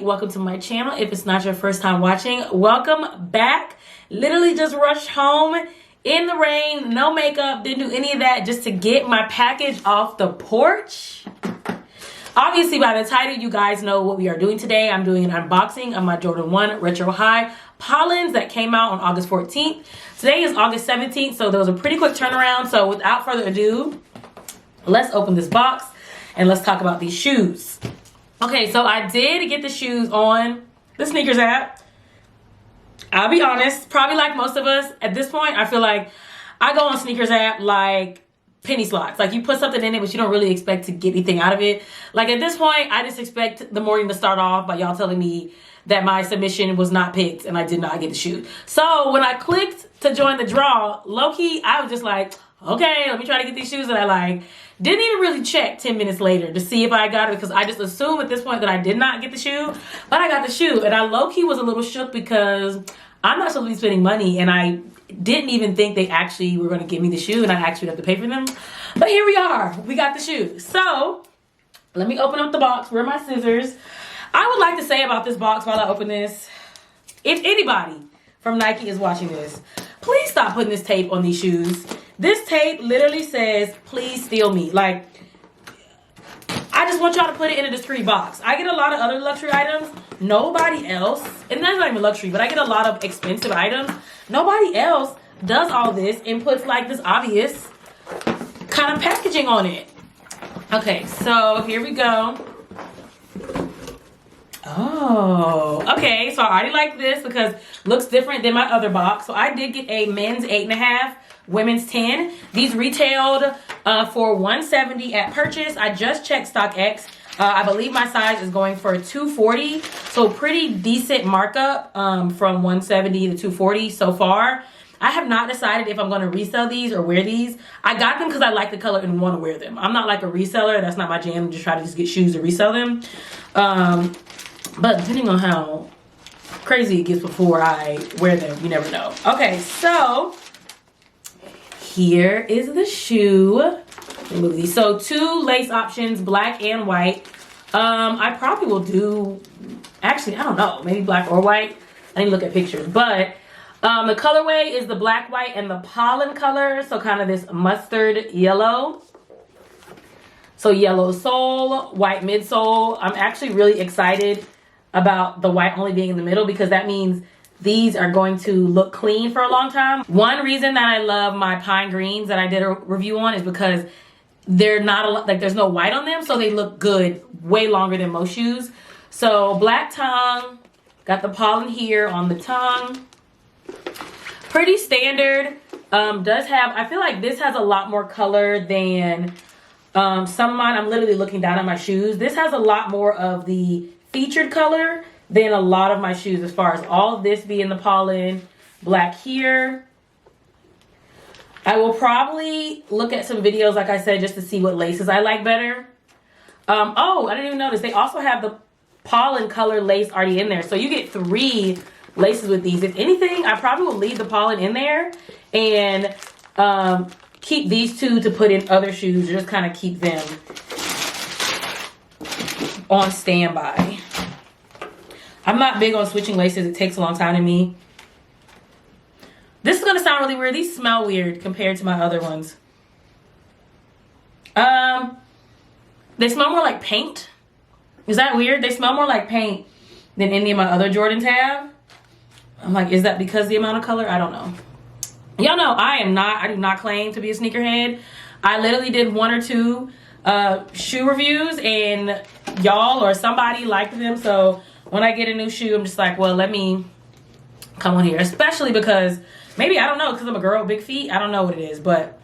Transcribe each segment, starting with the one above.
welcome to my channel. If it's not your first time watching, welcome back. Literally just rushed home in the rain, no makeup, didn't do any of that, just to get my package off the porch. Obviously, by the title, you guys know what we are doing today. I'm doing an unboxing of my Jordan 1 Retro High Pollens that came out on August 14th. Today is August 17th, so there was a pretty quick turnaround. So without further ado, let's open this box and let's talk about these shoes. Okay, so I did get the shoes on the Snkrs app. I'll be honest, probably like most of us, at this point, I feel like I go on Snkrs app like penny slots. Like you put something in it, but you don't really expect to get anything out of it. Like at this point, I just expect the morning to start off by y'all telling me that my submission was not picked and I did not get the shoe. So when I clicked to join the draw, low-key, I was just like, okay, let me try to get these shoes that I like. Didn't even really check 10 minutes later to see if I got it, because I just assumed at this point that I did not get the shoe, but I got the shoe. And I low-key was a little shook because I'm not supposed to be spending money, and I didn't even think they actually were going to give me the shoe and I actually have to pay for them. But here we are. We got the shoe. So let me open up the box. Where are my scissors? I would like to say about this box while I open this, if anybody from Nike is watching this, please stop putting this tape on these shoes. This tape literally says, please steal me. Like, I just want y'all to put it in a discreet box. I get a lot of other luxury items. Nobody else, and that's not even luxury, but I get a lot of expensive items. Nobody else does all this and puts like this obvious kind of packaging on it. Okay, so here we go. Oh, okay. So I already like this because it looks different than my other box. So I did get a men's 8.5, women's 10. These retailed for $170 at purchase. I just checked StockX. I believe my size is going for $240. So pretty decent markup from $170 to $240 so far. I have not decided if I'm going to resell these or wear these. I got them because I like the color and want to wear them. I'm not like a reseller. That's not my jam. I'm just trying to just get shoes to resell them. But depending on how crazy it gets before I wear them, you never know. Okay, so here is the shoe. Move these. So 2 lace options, black and white. I probably will do, actually, I don't know, maybe black or white. I need to look at pictures. But the colorway is the black, white, and the pollen color. So kind of this mustard yellow. So yellow sole, white midsole. I'm actually really excited about the white only being in the middle because that means these are going to look clean for a long time. One reason that I love my pine greens that I did a review on is because they're not a lot, like there's no white on them, so they look good way longer than most shoes. So black tongue, got the pollen here on the tongue. Pretty standard. Does have, I feel like this has a lot more color than some of mine. I'm literally looking down at my shoes. This has a lot more of the featured color than a lot of my shoes, as far as all of this being the pollen. Black here. I will probably look at some videos, like I said, just to see what laces I like better. Oh, I didn't even notice. They also have the pollen color lace already in there. So you get 3 laces with these. If anything, I probably will leave the pollen in there and keep these 2 to put in other shoes, or just kind of keep them on standby. I'm not big on switching laces. It takes a long time to me. This is going to sound really weird. These smell weird compared to my other ones. They smell more like paint. Is that weird? They smell more like paint than any of my other Jordans have. I'm like, is that because of the amount of color? I don't know. Y'all know I do not claim to be a sneakerhead. I literally did 1 or 2 shoe reviews and y'all or somebody liked them. So when I get a new shoe, I'm just like, well, let me come on here. Especially because maybe, I don't know, because I'm a girl with big feet. I don't know what it is, but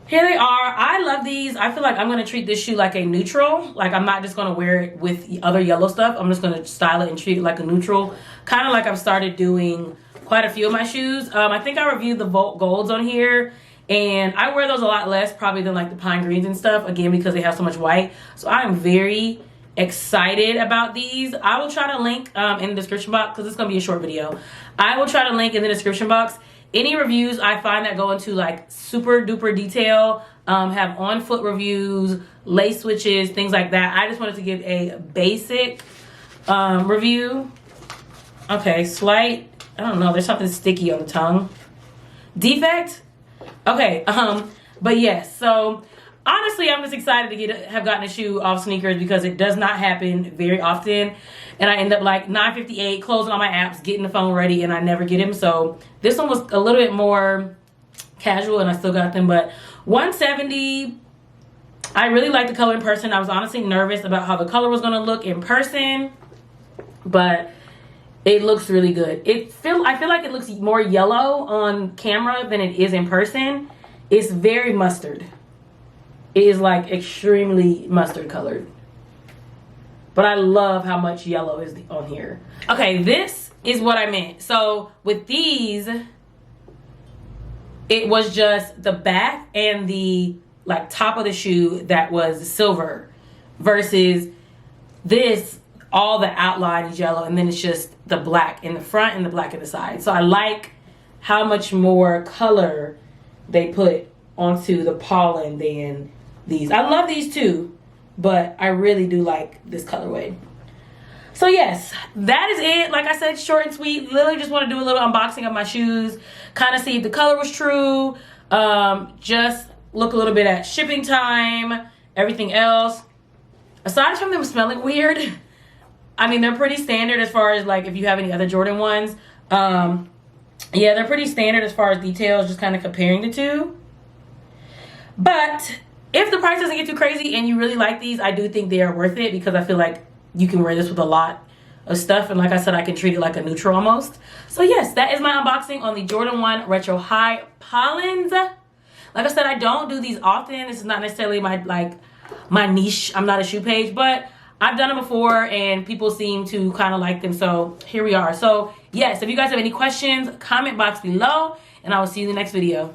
here they are. I love these. I feel like I'm going to treat this shoe like a neutral. Like I'm not just going to wear it with other yellow stuff. I'm just going to style it and treat it like a neutral. Kind of like I've started doing quite a few of my shoes. I think I reviewed the Volt Golds on here. And I wear those a lot less probably than like the pine greens and stuff. Again, because they have so much white. So I'm very excited about these. I will try to link in the description box because it's going to be a short video. I will try to link in the description box any reviews I find that go into like super duper detail, have on foot reviews, lace switches, things like that. I just wanted to give a basic review. Okay, slight, I don't know, there's something sticky on the tongue. Defect? Okay, but yes, so honestly, I'm just excited to have gotten a shoe off Snkrs because it does not happen very often. And I end up like 9:58, closing all my apps, getting the phone ready, and I never get him. So this one was a little bit more casual, and I still got them. But 170, I really like the color in person. I was honestly nervous about how the color was going to look in person, but it looks really good. I feel like it looks more yellow on camera than it is in person. It's very mustard. It is like extremely mustard colored. But I love how much yellow is on here. Okay, this is what I meant. So with these, it was just the back and the like top of the shoe that was silver versus this, all the outline is yellow, and then it's just the black in the front and the black in the side. So I like how much more color they put onto the Pollen than these. I love these too, but I really do like this colorway. So yes, that is it. Like I said, short and sweet. Literally just want to do a little unboxing of my shoes, kind of see if the color was true, just look a little bit at shipping time, everything else. Aside from them smelling weird, I mean, they're pretty standard as far as like if you have any other Jordan ones. Yeah, they're pretty standard as far as details, just kind of comparing the two. But if the price doesn't get too crazy and you really like these, I do think they are worth it because I feel like you can wear this with a lot of stuff. And like I said, I can treat it like a neutral almost. So yes, that is my unboxing on the Jordan 1 Retro High Pollens. Like I said, I don't do these often. This is not necessarily my niche. I'm not a shoe page, but I've done them before and people seem to kind of like them. So here we are. So yes, if you guys have any questions, comment box below and I will see you in the next video.